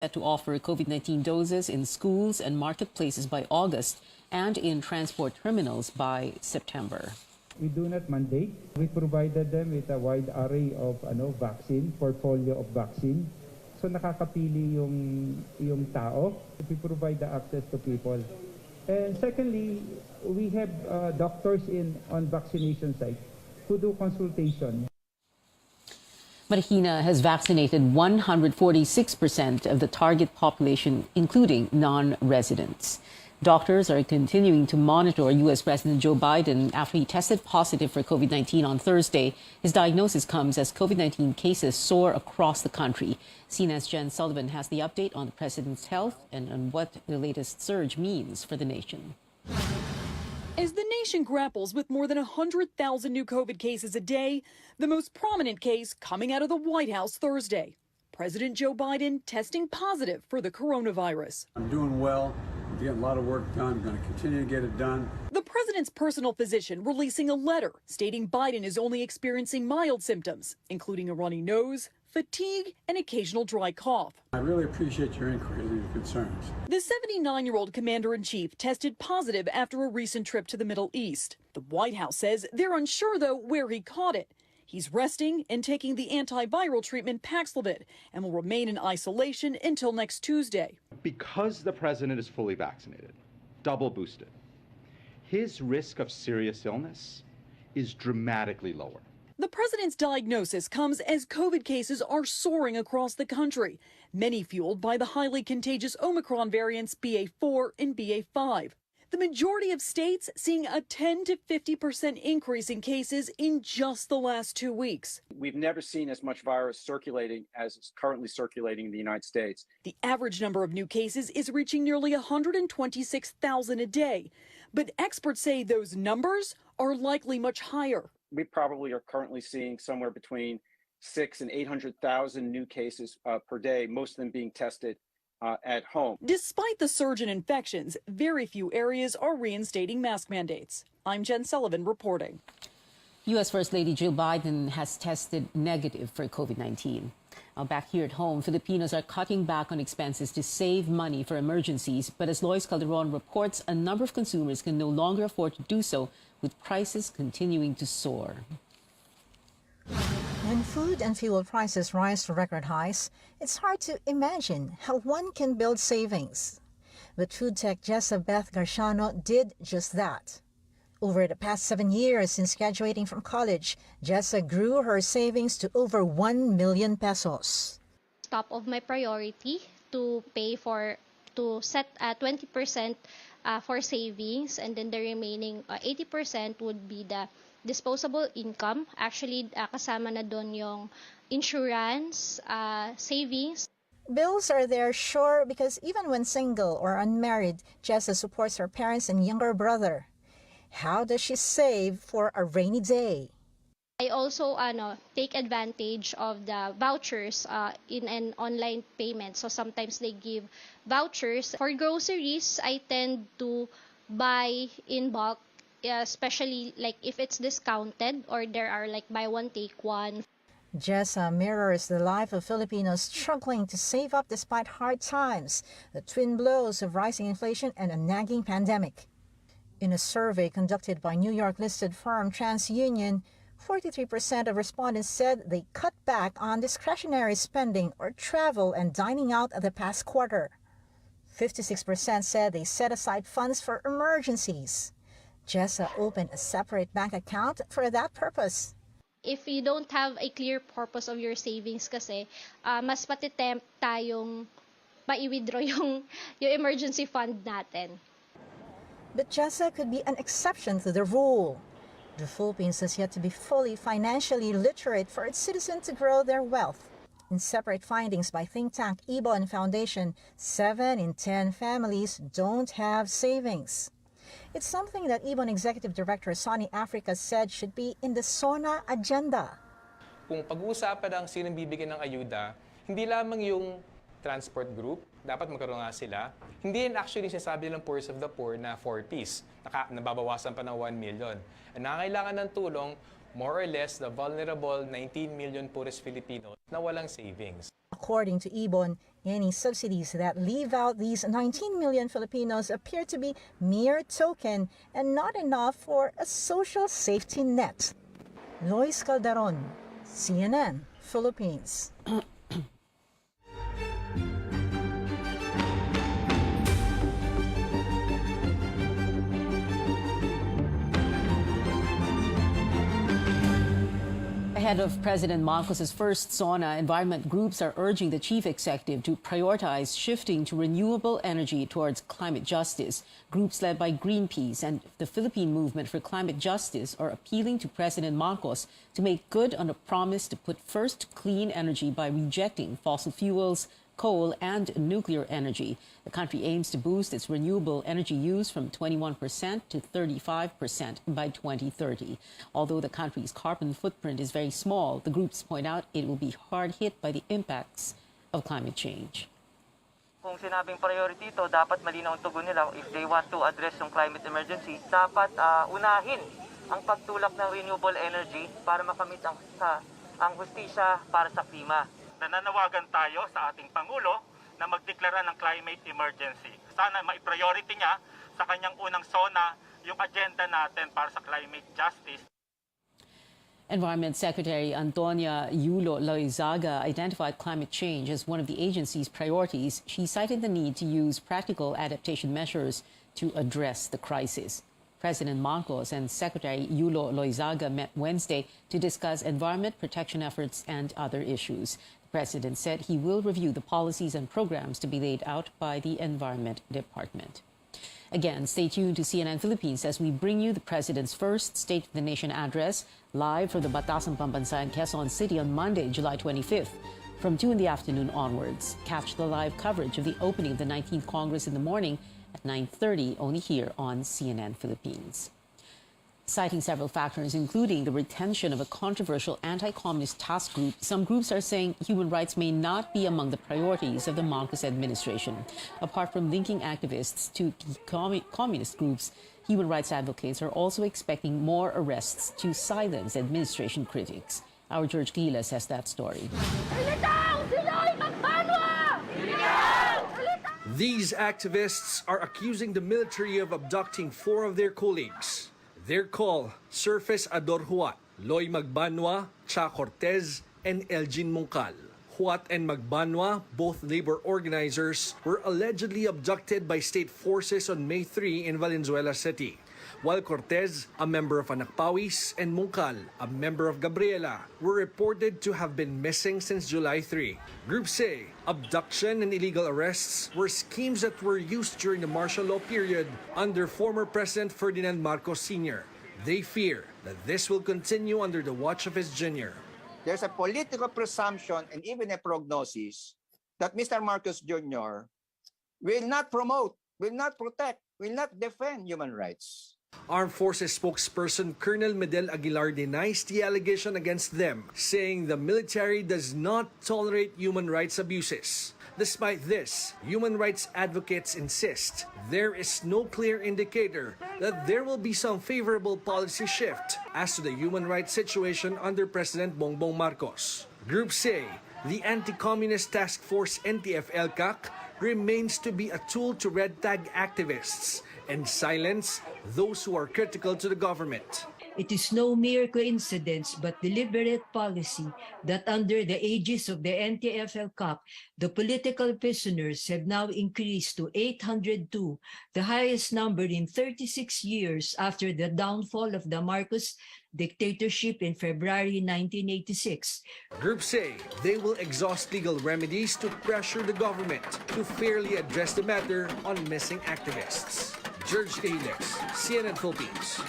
Set to offer COVID-19 doses in schools and marketplaces by August and in transport terminals by September. We do not mandate. We provided them with a wide array of vaccine, portfolio of vaccine. So nakakapili yung tao. We provide the access to people. And secondly, we have doctors on vaccination sites who do consultation. Marikina has vaccinated 146% of the target population, including non-residents. Doctors are continuing to monitor U.S. President Joe Biden after he tested positive for COVID-19 on Thursday. His diagnosis comes as COVID-19 cases soar across the country. CNN's Jen Sullivan has the update on the president's health and on what the latest surge means for the nation. As the nation grapples with more than 100,000 new COVID cases a day, the most prominent case coming out of the White House Thursday. President Joe Biden testing positive for the coronavirus. I'm doing well. I'm getting a lot of work done. I'm going to continue to get it done. The president's personal physician releasing a letter stating Biden is only experiencing mild symptoms, including a runny nose, fatigue, and occasional dry cough. I really appreciate your inquiries and your concerns. The 79-year-old commander-in-chief tested positive after a recent trip to the Middle East. The White House says they're unsure, though, where he caught it. He's resting and taking the antiviral treatment Paxlovid and will remain in isolation until next Tuesday. Because the president is fully vaccinated, double boosted, his risk of serious illness is dramatically lower. The president's diagnosis comes as COVID cases are soaring across the country, many fueled by the highly contagious Omicron variants BA4 and BA5. The majority of states seeing a 10 to 50% increase in cases in just the last 2 weeks. We've never seen as much virus circulating as is currently circulating in the United States. The average number of new cases is reaching nearly 126,000 a day, but experts say those numbers are likely much higher. We probably are currently seeing somewhere between 600,000 and 800,000 new cases per day, most of them being tested at home. Despite the surge in infections, very few areas are reinstating mask mandates. I'm Jen Sullivan reporting. U.S. First Lady Jill Biden has tested negative for COVID-19. Now, back here at home, Filipinos are cutting back on expenses to save money for emergencies. But as Lois Calderon reports, a number of consumers can no longer afford to do so, with prices continuing to soar. When food and fuel prices rise to record highs, it's hard to imagine how one can build savings. But food tech Jessa Beth Garciano did just that. Over the past 7 years since graduating from college, Jessa grew her savings to over 1 million pesos. Top of my priority to set 20% for savings, and then the remaining 80% would be the disposable income. Actually, kasama na doon yung insurance, savings. Bills are there, sure, because even when single or unmarried, Jessa supports her parents and younger brother. How does she save for a rainy day? I also take advantage of the vouchers in an online payment. So sometimes they give vouchers. For groceries, I tend to buy in bulk, especially like if it's discounted or there are like buy one take one. Jessa mirrors the life of Filipinos struggling to save up despite hard times, the twin blows of rising inflation and a nagging pandemic. In a survey conducted by New York-listed firm TransUnion, 43% of respondents said they cut back on discretionary spending or travel and dining out the past quarter. 56% said they set aside funds for emergencies. Jessa opened a separate bank account for that purpose. If you don't have a clear purpose of your savings kasi, mas matitempt tayong mai-withdraw yung emergency fund natin. But Jessa could be an exception to the rule. The Philippines has yet to be fully financially literate for its citizens to grow their wealth. In separate findings by think tank Ibon Foundation, 7 in 10 families don't have savings. It's something that Ibon Executive Director Sonny Africa said should be in the SONA agenda. Kung pag-uusapan ang sinong bibigyan ng ayuda, hindi lamang yung transport group, dapat magkaroon nga sila. Hindi yan actually sinasabi ng Poorest of the Poor na 4-piece, nababawasan pa ng 1 million. Ang nangangailangan ng tulong, more or less, the vulnerable 19 million poorest Filipinos na walang savings. According to Ibon, any subsidies that leave out these 19 million Filipinos appear to be mere token and not enough for a social safety net. Lois Calderon, CNN, Philippines. Ahead of President Marcos's first SONA, environment groups are urging the chief executive to prioritize shifting to renewable energy towards climate justice. Groups led by Greenpeace and the Philippine Movement for Climate Justice are appealing to President Marcos to make good on a promise to put first clean energy by rejecting fossil fuels, coal and nuclear energy. The country aims to boost its renewable energy use from 21% to 35% by 2030. Although the country's carbon footprint is very small, the groups point out it will be hard hit by the impacts of climate change. Kung sinabing priority ito, dapat malinaw ang tugon nila. If they want to address yung climate emergency, dapat unahin ang pagtulak ng renewable energy para makamit ang hustisya para sa klima. Nananawagan tayo sa ating Pangulo na magdeklara ng climate emergency. Sana mai-priority niya sa kanyang unang SONA yung agenda natin para sa climate justice. Environment Secretary Antonia Yulo Loizaga identified climate change as one of the agency's priorities. She cited the need to use practical adaptation measures to address the crisis. President Marcos and Secretary Yulo Loizaga met Wednesday to discuss environment protection efforts and other issues. The president said he will review the policies and programs to be laid out by the Environment Department. Again, stay tuned to CNN Philippines as we bring you the president's first State of the Nation address live from the Batasan Pambansa in Quezon City on Monday, July 25th. From 2 in the afternoon onwards, catch the live coverage of the opening of the 19th Congress in the morning at 9:30, only here on CNN Philippines. Citing several factors, including the retention of a controversial anti-communist task group, some groups are saying human rights may not be among the priorities of the Marcos administration. Apart from linking activists to communist groups, human rights advocates are also expecting more arrests to silence administration critics. Our George Gilas has that story. These activists are accusing the military of abducting 4 of their colleagues. Their call, Surface Ador Huat, Loy Magbanwa, Cha Cortez, and Elgin Moncal. Huat and Magbanwa, both labor organizers, were allegedly abducted by state forces on May 3 in Valenzuela City, while Cortez, a member of Anakpawis, and Moncal, a member of Gabriela, were reported to have been missing since July 3. Groups say abduction and illegal arrests were schemes that were used during the martial law period under former President Ferdinand Marcos Sr. They fear that this will continue under the watch of his junior. There's a political presumption and even a prognosis that Mr. Marcos Jr. will not promote, will not protect, will not defend human rights. Armed Forces spokesperson Colonel Medel Aguilar denies the allegation against them, saying the military does not tolerate human rights abuses. Despite this, human rights advocates insist there is no clear indicator that there will be some favorable policy shift as to the human rights situation under President Bongbong Marcos. Groups say the Anti-Communist Task Force NTF-ELCAC remains to be a tool to red tag activists and silence those who are critical to the government. It is no mere coincidence but deliberate policy that under the aegis of the NTF-ELCAC, the political prisoners have now increased to 802, the highest number in 36 years after the downfall of the Marcos dictatorship in February 1986. Groups say they will exhaust legal remedies to pressure the government to fairly address the matter on missing activists. George Gilas, CNN Philippines.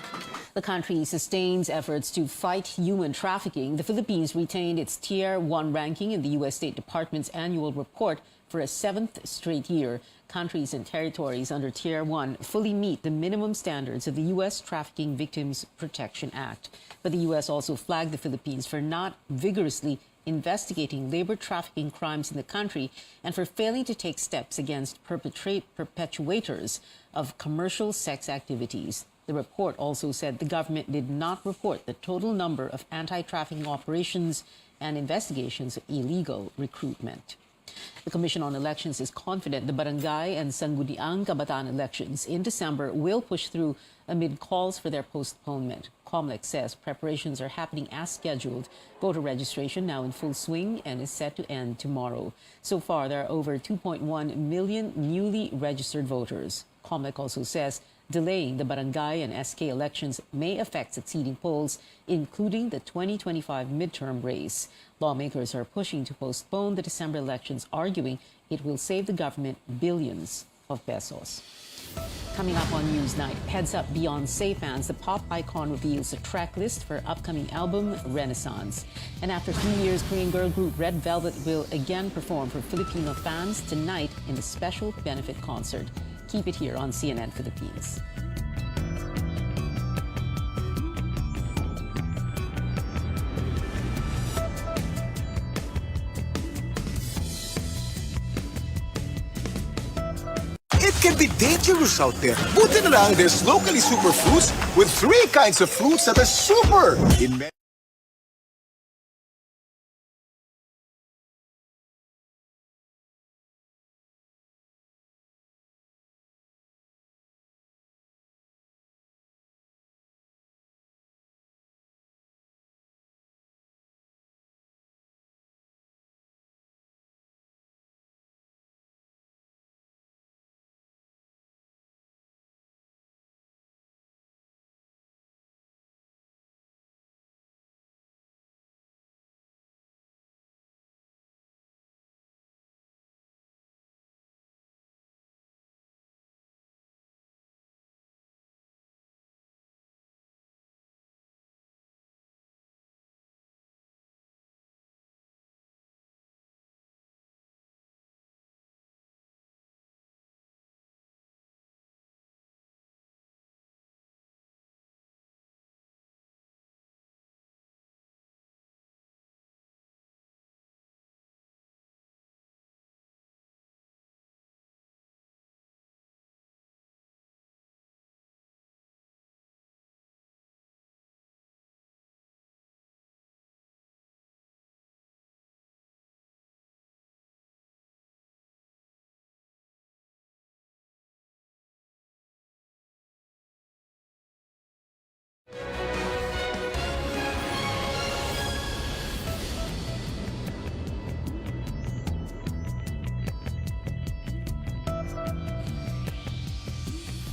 The country sustains efforts to fight human trafficking. The Philippines retained its Tier 1 ranking in the U.S. State Department's annual report for a 7th straight year. Countries and territories under Tier 1 fully meet the minimum standards of the U.S. Trafficking Victims Protection Act. But the U.S. also flagged the Philippines for not vigorously investigating labor trafficking crimes in the country and for failing to take steps against perpetuators of commercial sex activities. The report also said the government did not report the total number of anti-trafficking operations and investigations of illegal recruitment. The Commission on Elections is confident the barangay and Sangguniang Kabataan elections in December will push through amid calls for their postponement. COMELEC says preparations are happening as scheduled. Voter registration now in full swing and is set to end tomorrow. So far, there are over 2.1 million newly registered voters. COMELEC also says delaying the barangay and SK elections may affect succeeding polls, including the 2025 midterm race. Lawmakers are pushing to postpone the December elections, arguing it will save the government billions of pesos. Coming up on Newsnight, heads up Beyoncé fans, the pop icon reveals a track list for upcoming album Renaissance. And after 3 years, Korean girl group Red Velvet will again perform for Filipino fans tonight in the special benefit concert. Keep it here on CNN Philippines. It can be dangerous out there. Buti na lang there's locally super fruits with 3 kinds of fruits that are super.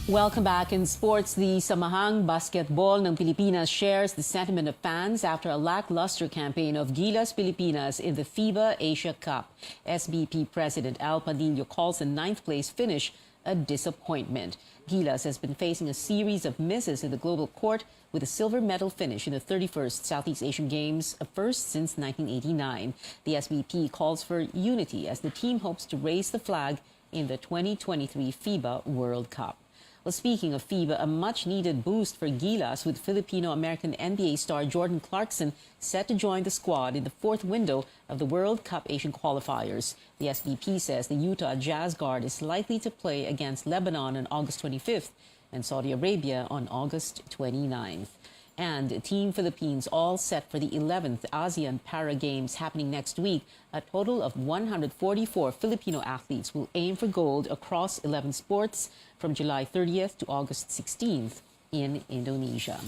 Welcome back. In sports, the Samahang Basketball ng Pilipinas shares the sentiment of fans after a lackluster campaign of Gilas Pilipinas in the FIBA Asia Cup. SBP President Al Padillo calls the 9th place finish a disappointment. Gilas has been facing a series of misses in the global court with a silver medal finish in the 31st Southeast Asian Games, a first since 1989. The SBP calls for unity as the team hopes to raise the flag in the 2023 FIBA World Cup. Well, speaking of FIBA, a much-needed boost for Gilas with Filipino-American NBA star Jordan Clarkson set to join the squad in the 4th window of the World Cup Asian qualifiers. The SBP says the Utah Jazz guard is likely to play against Lebanon on August 25th and Saudi Arabia on August 29th. And Team Philippines all set for the 11th ASEAN Para Games happening next week. A total of 144 Filipino athletes will aim for gold across 11 sports from July 30th to August 16th in Indonesia.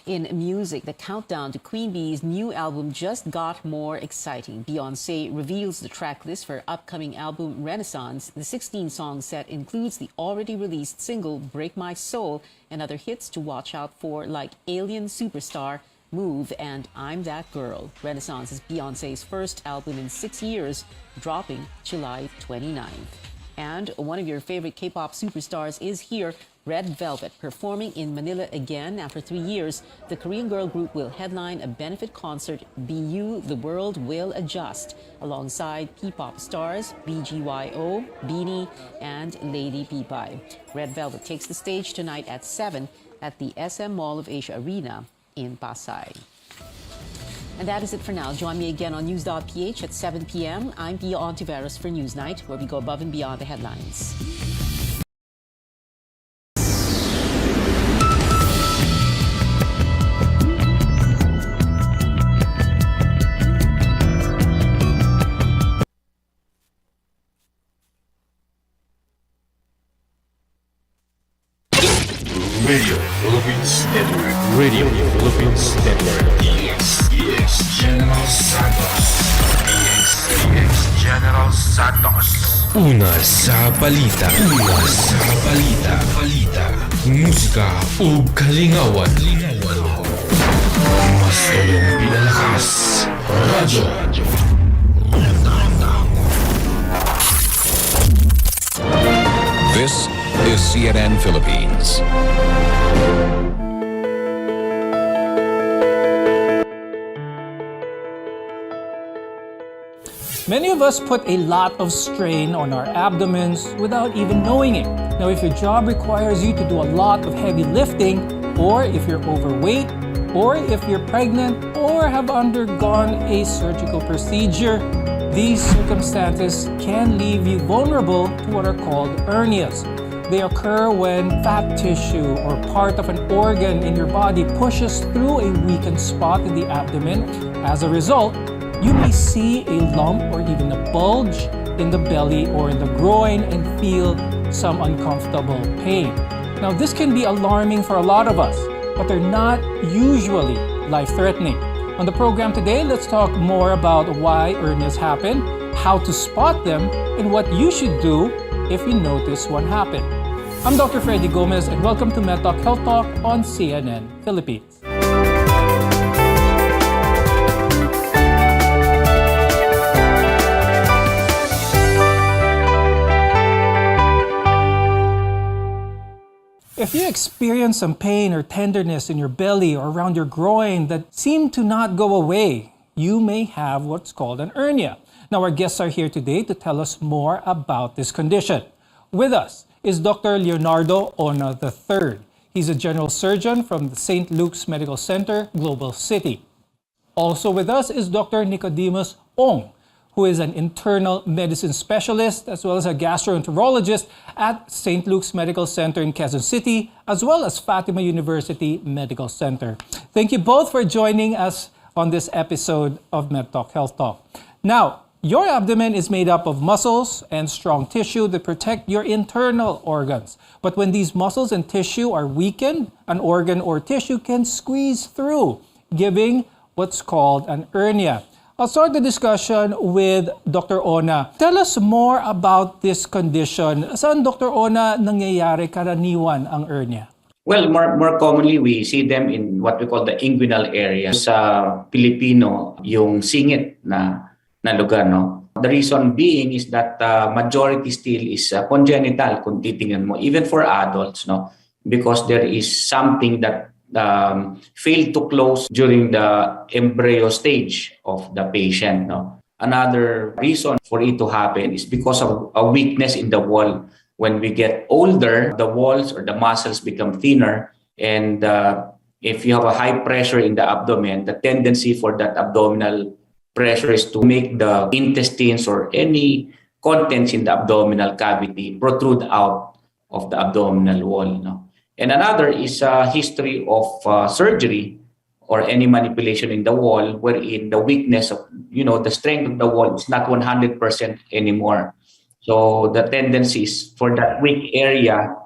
In music, the countdown to Queen Bee's new album just got more exciting. Beyoncé reveals the track list for her upcoming album Renaissance. The 16-song set includes the already released single Break My Soul and other hits to watch out for like Alien Superstar, Move, and I'm That Girl. Renaissance is Beyoncé's first album in 6 years, dropping July 29th. And one of your favorite K-pop superstars is here, Red Velvet, performing in Manila again after 3 years. The Korean girl group will headline a benefit concert, Be You, The World Will Adjust, alongside P-pop stars BGYO, Beanie, and Lady Pipay. Red Velvet takes the stage tonight at 7 at the SM Mall of Asia Arena in Pasay. And that is it for now. Join me again on News.ph at 7 p.m. I'm Pia Ontiveros for Newsnight, where we go above and beyond the headlines. Radio Philippines Network. Radio Philippines Network. DX General Santos. DX General Santos. Una sa balita. Una sa balita. Musika o kalingawan. Mas tulong pinalakas. Radyo. This is CNN Philippines. Many of us put a lot of strain on our abdomens without even knowing it. Now, if your job requires you to do a lot of heavy lifting, or if you're overweight, or if you're pregnant, or have undergone a surgical procedure, these circumstances can leave you vulnerable to what are called hernias. They occur when fat tissue or part of an organ in your body pushes through a weakened spot in the abdomen. As a result, you may see a lump or even a bulge in the belly or in the groin and feel some uncomfortable pain. Now, this can be alarming for a lot of us, but they're not usually life-threatening. On the program today, let's talk more about why hernias happen, how to spot them, and what you should do if you notice one happen. I'm Dr. Freddy Gomez, and welcome to MedTalk Health Talk on CNN Philippines. If you experience some pain or tenderness in your belly or around your groin that seem to not go away, you may have what's called an hernia. Now, our guests are here today to tell us more about this condition. With us is Dr. Leonardo Ona III. He's a general surgeon from the St. Luke's Medical Center, Global City. Also with us is Dr. Nicodemus Ong, who is an internal medicine specialist as well as a gastroenterologist at St. Luke's Medical Center in Quezon City, as well as Fatima University Medical Center. Thank you both for joining us on this episode of MedTalk Health Talk. Now, your abdomen is made up of muscles and strong tissue that protect your internal organs. But when these muscles and tissue are weakened, an organ or tissue can squeeze through, giving what's called an hernia. I'll start the discussion with Dr. Ona. Tell us more about this condition. Saan, Dr. Ona, nangyayari karaniwan ang hernia? Well, more commonly, we see them in what we call the inguinal area. Sa Pilipino, yung singit na lugar, no? The reason being is that majority still is congenital, kung titingnan mo, even for adults, no? Because there is something that failed to close during the embryo stage of the patient. No? Another reason for it to happen is because of a weakness in the wall. When we get older, the walls or the muscles become thinner, and if you have a high pressure in the abdomen, the tendency for that abdominal pressure is to make the intestines or any contents in the abdominal cavity protrude out of the abdominal wall. No? And another is a history of surgery or any manipulation in the wall wherein the weakness of, the strength of the wall is not 100% anymore. So the tendency is for that weak area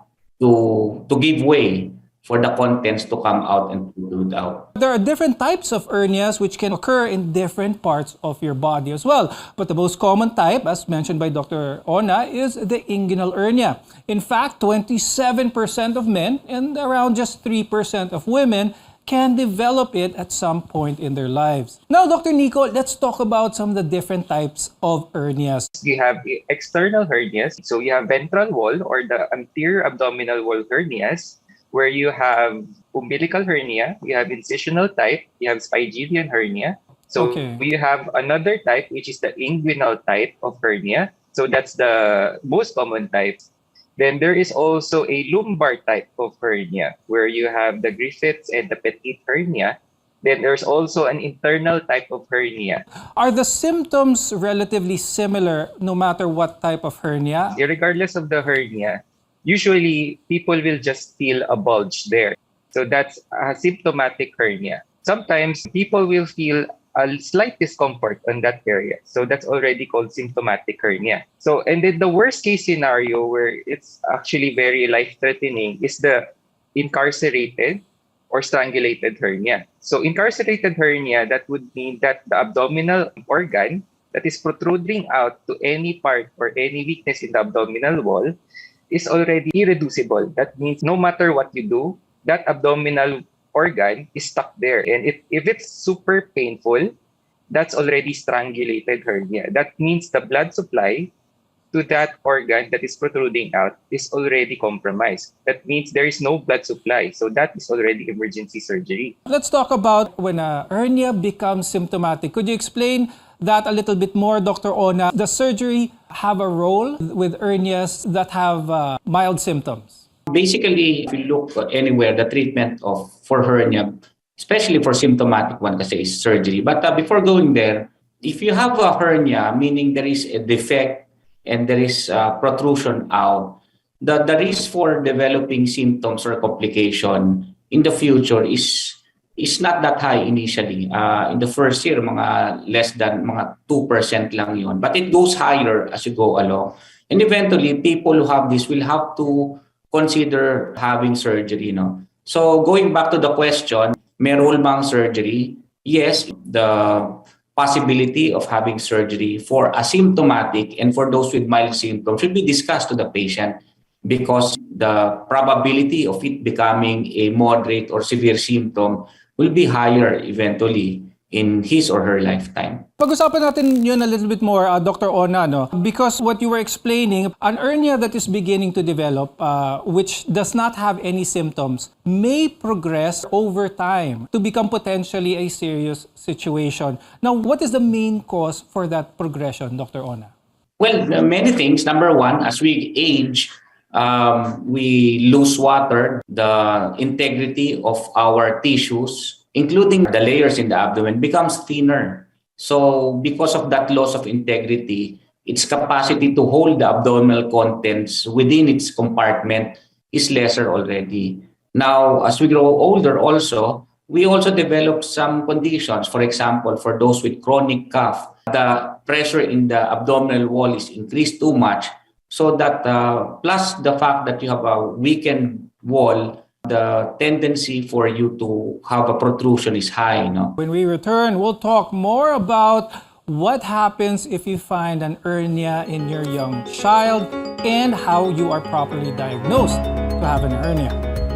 to give way for the contents to come out and protrude out. There are different types of hernias which can occur in different parts of your body as well. But the most common type, as mentioned by Dr. Ona, is the inguinal hernia. In fact, 27% of men and around just 3% of women can develop it at some point in their lives. Now, Dr. Nico, let's talk about some of the different types of hernias. You have external hernias. So you have ventral wall or the anterior abdominal wall hernias, where you have umbilical hernia, you have incisional type, you have Spigelian hernia. So we have another type, which is the inguinal type of hernia. So that's the most common type. Then there is also a lumbar type of hernia, where you have the Griffiths and the Petit hernia. Then there's also an internal type of hernia. Are the symptoms relatively similar no matter what type of hernia? Regardless of the hernia, usually people will just feel a bulge there. So that's a symptomatic hernia. Sometimes people will feel a slight discomfort on that area. So that's already called symptomatic hernia. So, and then the worst case scenario where it's actually very life-threatening is the incarcerated or strangulated hernia. So incarcerated hernia, that would mean that the abdominal organ that is protruding out to any part or any weakness in the abdominal wall is already irreducible. That means no matter what you do, that abdominal organ is stuck there. And if it's super painful, that's already strangulated hernia. That means the blood supply to that organ that is protruding out is already compromised. That means there is no blood supply. So that is already emergency surgery. Let's talk about when a hernia becomes symptomatic. Could you explain that a little bit more, Dr. Ona? Does surgery have a role with hernias that have mild symptoms? Basically, if you look anywhere, the treatment for hernia, especially for symptomatic one, kasi is surgery. But before going there, if you have a hernia, meaning there is a defect and there is protrusion out, the risk for developing symptoms or complication in the future is not that high initially. In the first year, mga less than mga 2% lang yun. But it goes higher as you go along. And eventually, people who have this will have to consider having surgery. No? So going back to the question, may role bang surgery? Yes, the possibility of having surgery for asymptomatic and for those with mild symptoms should be discussed to the patient, because the probability of it becoming a moderate or severe symptom will be higher eventually in his or her lifetime. Pag-usapan natin yun a little bit more, Dr. Ona, no? Because what you were explaining, an hernia that is beginning to develop, which does not have any symptoms, may progress over time to become potentially a serious situation. Now, what is the main cause for that progression, Dr. Ona? Well, many things. Number one, as we age, we lose water, the integrity of our tissues, including the layers in the abdomen, becomes thinner. So because of that loss of integrity, its capacity to hold the abdominal contents within its compartment is lesser already. Now, as we grow older also, we also develop some conditions. For example, for those with chronic cough, the pressure in the abdominal wall is increased too much, so that plus the fact that you have a weakened wall, the tendency for you to have a protrusion is high. No? When we return, we'll talk more about what happens if you find an hernia in your young child and how you are properly diagnosed to have an hernia.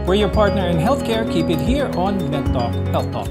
We're your partner in healthcare. Keep it here on MedTalk Health Talk.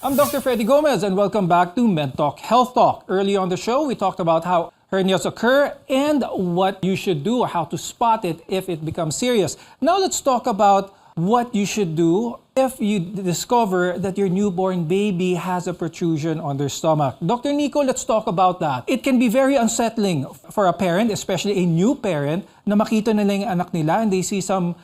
I'm Dr. Freddy Gomez and welcome back to MedTalk Health Talk. Early on the show, we talked about how hernias occur and what you should do or how to spot it if it becomes serious. Now let's talk about what you should do if you discover that your newborn baby has a protrusion on their stomach. Dr. Nico, let's talk about that. It can be very unsettling for a parent, especially a new parent, na makita nila yung anak nila and they see some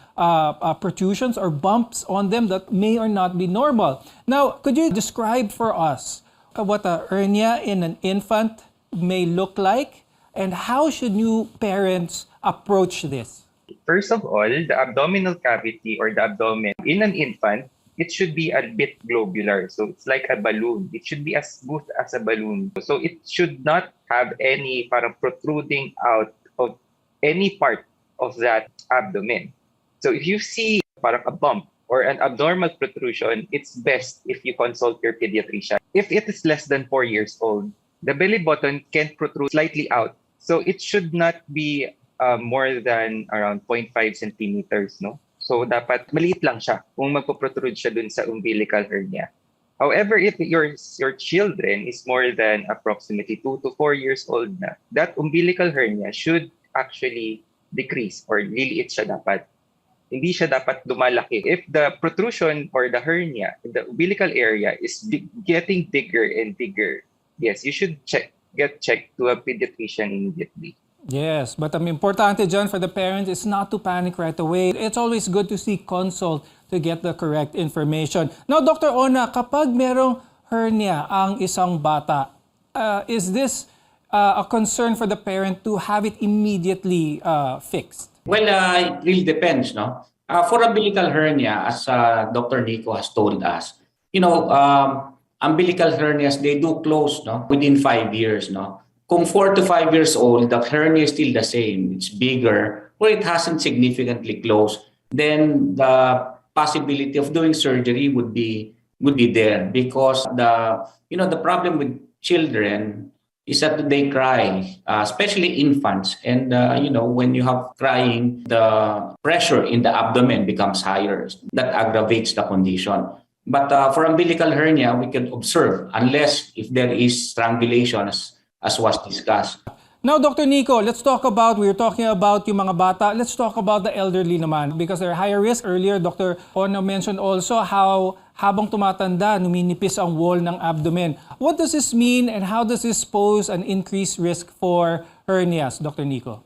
protrusions or bumps on them that may or not be normal. Now, could you describe for us what a hernia in an infant may look like and how should new parents approach this? First of all, the abdominal cavity or the abdomen in an infant, it should be a bit globular. So it's like a balloon. It should be as smooth as a balloon. So it should not have any parang protruding out of any part of that abdomen. So if you see parang a bump or an abnormal protrusion, it's best if you consult your pediatrician. If it is less than 4 years old, the belly button can protrude slightly out. So it should not be more than around 0.5 centimeters, no? So dapat maliit lang siya kung magpo-protrude siya dun sa umbilical hernia. However, if your children is more than approximately 2 to 4 years old na, that umbilical hernia should actually decrease or liliit siya dapat. Hindi siya dapat dumalaki. If the protrusion or the hernia in the umbilical area is getting bigger and bigger, yes, you should get checked to a pediatrician immediately. Yes, but ang importante dyan for the parents is not to panic right away. It's always good to seek consult to get the correct information. Now, Dr. Ona, kapag merong hernia ang isang bata, is this a concern for the parent to have it immediately fixed? Well, it really depends, no? For umbilical hernia, as Dr. Nico has told us, umbilical hernias, they do close, no, within 5 years, no? Kung 4 to 5 years old, the hernia is still the same. It's bigger, or it hasn't significantly closed, then the possibility of doing surgery would be there, because the problem with children is that they cry, especially infants. And, when you have crying, the pressure in the abdomen becomes higher. That aggravates the condition. But for umbilical hernia, we can observe, unless if there is strangulation, as was discussed. Now, Dr. Nico, we were talking about yung mga bata. Let's talk about the elderly naman, because they're higher risk. Earlier, Dr. Ona mentioned also how habang tumatanda, numinipis ang wall ng abdomen. What does this mean, and how does this pose an increased risk for hernias, Dr. Nico?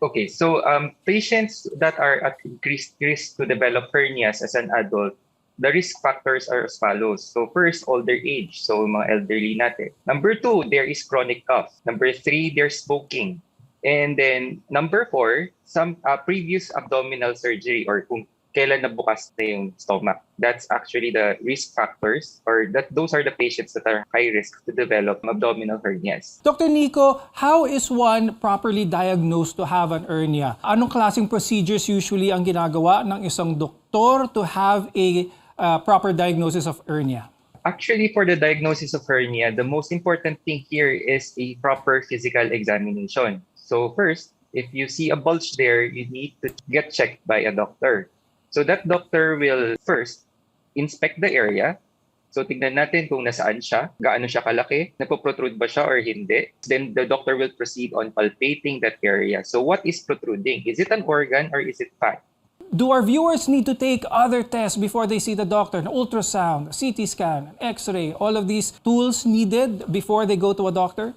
Okay, so patients that are at increased risk to develop hernias as an adult, the risk factors are as follows. So first, older age. So mga elderly natin. Number 2, there is chronic cough. Number 3, there's smoking. And then number 4, some previous abdominal surgery, or kung kailan nabukas na yung stomach. That's actually the risk factors, or those are the patients that are high risk to develop abdominal hernias. Dr. Nico, how is one properly diagnosed to have an hernia? Anong klaseng procedures usually ang ginagawa ng isang doktor to have a proper diagnosis of hernia? Actually, for the diagnosis of hernia, the most important thing here is a proper physical examination. So first, if you see a bulge there, you need to get checked by a doctor. So that doctor will first inspect the area. So tignan natin kung nasaan siya, gaano siya kalaki, napoprotrude ba siya or hindi. Then the doctor will proceed on palpating that area. So what is protruding? Is it an organ or is it fat? Do our viewers need to take other tests before they see the doctor? An ultrasound, a CT scan, an X-ray, all of these tools needed before they go to a doctor?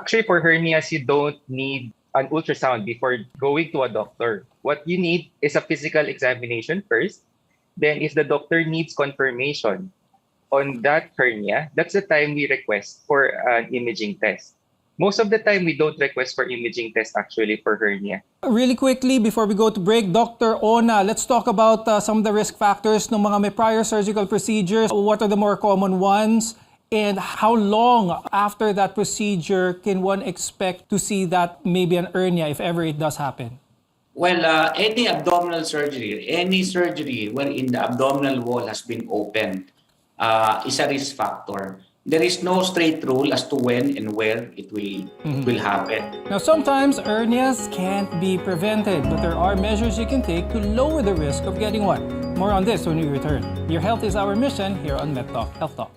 Actually, for hernias, you don't need an ultrasound before going to a doctor. What you need is a physical examination first. Then if the doctor needs confirmation on that hernia, that's the time we request for an imaging test. Most of the time, we don't request for imaging test actually for hernia. Really quickly, before we go to break, Dr. Ona, let's talk about some of the risk factors ng mga may prior surgical procedures. What are the more common ones? And how long after that procedure can one expect to see that maybe an hernia, if ever it does happen? Well, any abdominal surgery, any surgery wherein the abdominal wall has been opened is a risk factor. There is no straight rule as to when and where it will happen. Now, sometimes hernias can't be prevented, but there are measures you can take to lower the risk of getting one. More on this when we return. Your health is our mission here on MedTalk Health Talk.